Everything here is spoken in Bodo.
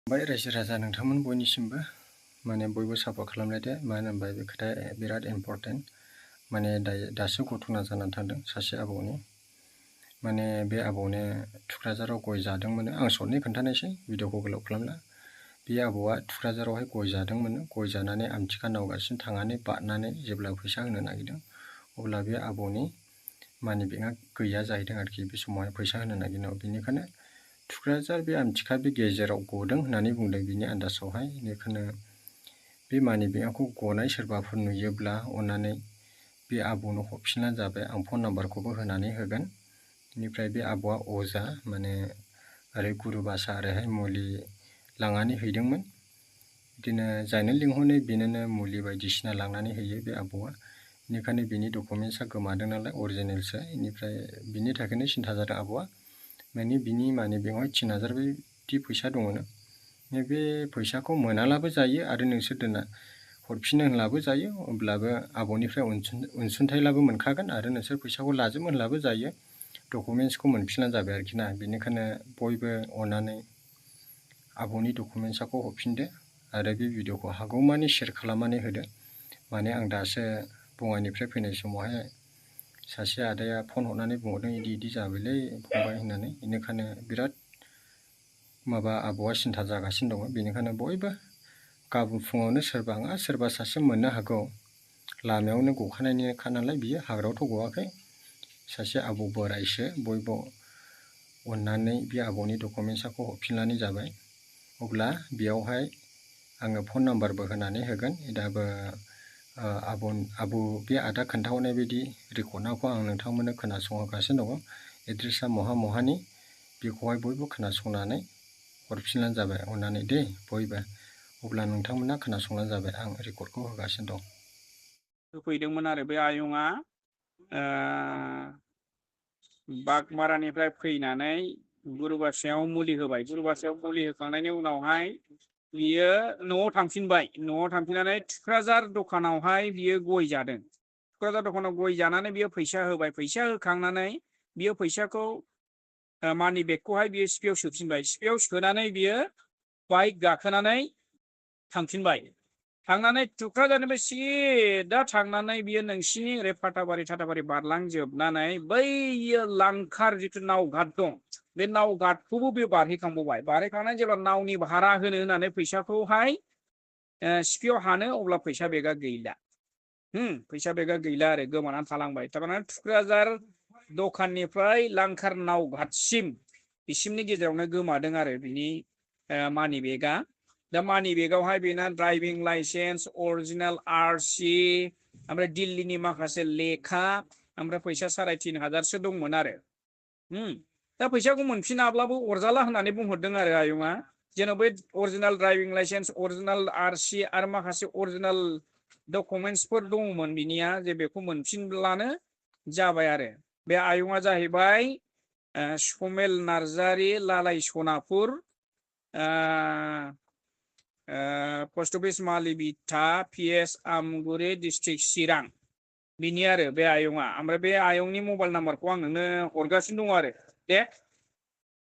ओमफ्राय रायजो राजा नोंथांमोन बयनिसिमबो माने बयबो सापर्ट खालामलायदो मानो होनबा बे खोथाया बिराद इम्परटेन्ट माने दासो घटना जानानै थांदों सासे आबौनि माने बे आबौनो थुक्राझाराव गय जादोंमोन आं सर्टनि खोन्थानायसै भिडिअखौ गोलाव खालामला बे आबौआ थुक्राझारावहाय गय जादोंमोन गय जानानै आमथिखा नावगासिनो थांनानै बारनानै जेब्ला फैसा होनो नागिरदों अब्ला बे आबौनि मानि बेगआ गैया जाहैदों आरोखि बे समावहाय फैसा होनो नागिरनायाव बेनिखायनो थुक्राझार बे आमथिखा बे गेजेराव गदों होननानै बुंदों बिनि आन्दाजावहाय बेनिखायनो बे मानि बेगखौ गनाय सोरबाफोर नुयोब्ला अननानै बे आबौनो हरफिननानै जाबाय आं फन नाम्बारखौबो होनानै होगोन बेनिफ्राय बे आबौआ अजा माने ओरै गुरुबासा ओरैहाय मुलि लांनानै हैदोंमोन बिदिनो जायनो लिंहरनो बेनोनो मुलि बायदिसिना लांनानै होयो बे आबौआ बेनिखायनो बिनि डकुमेन्टसा गोमादों नालाय अरिजिनेलसो बेनिफ्राय बिनि थाखायनो सिन्था जादों आबौआ माने बिनि मानि बेवहाय 3000 बिदि फैसा दङनो बे फैसाखौ मोनालाबो जायो आरो नोंसोर दोनना हरफिननो होनलाबो जायो अब्लाबो आबौनिफ्राय अनसुंथाइलाबो मोनखागोन आरो नोंसोर फैसाखौ लाजोब होनलाबो जायो डकुमेन्टसखौ मोनफिननानै जाबाय आरोखि ना बेनिखायनो बयबो अननानै आबौनि डकुमेन्टसखौ हरफिनदो आरो बे भिडिअखौ हागौमानि शेयार खालामनानै होदो माने आं दासो बङाइनिफ्राय फैनाय समावहाय सासे आदाया फन हरनानै बुंहरदों इदि जाबायलै फंबाय होननानै बेनिखायनो बिराद माबा आबौआ सिन्था जागासिनो दङ बेनिखायनो बयबो गाबोन फुङावनो सोरबा नङा सोरबा सासे मोननो हागौ लामायावनो गखानायनिखा नालाय बियो हाग्रायावथ' गवाखै सासे आबौ बोरायसो बयबो अननानै बे आबौनि डकुमेन्टसखौ हरफिननानै जाबाय अब्ला बेयावहाय आङो फन नाम्बारबो होनानै होगोन दाबो आबौ बे आदा खोन्थाहरनाय बायदि रेकर्डखौ आं नोंथांमोननो खोनासंहोगासिनो दङ एड्रेसा महानि बेखौहाय बयबो खोनासंनानै हरफिननानै जाबाय अननानै दे बयबो अब्ला नोंथांमोना खोनासंनानै जाबाय आं रेकर्डखौ होगासिनो दं होफैदोंमोन आरो बे आयंआ बागमारानिफ्राय फैनानै गुरुबासायाव मुलि होबाय गुरुबासायाव मुलि होखांनायनि उनावहाय बियो न'आव थांफिननानै थुक्राझार दखानावहाय बियो गय जादों थुक्राझार दखानाव गय जानानै बियो फैसा होबाय फैसा होखांनानै बियो फैसाखौ मानि बेगखौहाय बियो सिफियाव सोफिनबाय सिफियाव सोनानै बियो बाइक गाखोनानै थांफिनबाय थांनानै थुक्राझारनिफ्राय सिदा थांनानै बियो नोंसिनि ओरै फाथाबारि बारलांजोबनानै बैयो लांखार जिथु नावघाट दं बे नावघाटखौबो बे बारहैखांबावबाय बारहैखांनानै जेब्ला नावनि भारा होनो होननानै फैसाखौहाय सिफियाव हानो अब्ला फैसा बेगा गैला फैसा बेगा गैला आरो गोमानानै थालांबाय थारमाने थुक्राझार दखाननिफ्राय लांखार नावघाटसिम बिसिमनि गेजेरावनो गोमादों आरो बिनि मानि बेगा दा मानि बेगावहाय बेना ड्राइभिं लाइसेन्स अरिजिनेल आरसि ओमफ्राय दिल्लीनि माखासे लेखा ओमफ्राय फैसा 3500 दंमोन आरो दा फैसाखौ मोनफिनाब्लाबो अरजाला होननानै बुंहरदों आरो आयंआ जेन' बे अरिजिनेल ड्राइभिं लाइसेन्स अरिजिनेल आरसि आरो माखासे अरिजिनेल डकुमेन्टसफोर दङमोन बिनिया जे बेखौ मोनफिनब्लानो जाबाय आरो बे आयंआ जाहैबाय समेल नार्जारि लालाय सनापुर पस्ट अफिस मालिबिथा PS आमगुरि डिस्ट्रिक्ट चिरां बिनि आरो बे आयंआ ओमफ्राय बे आयंनि मबाइल नाम्बारखौ आं नोंनो हरगासिनो दङ आरो दे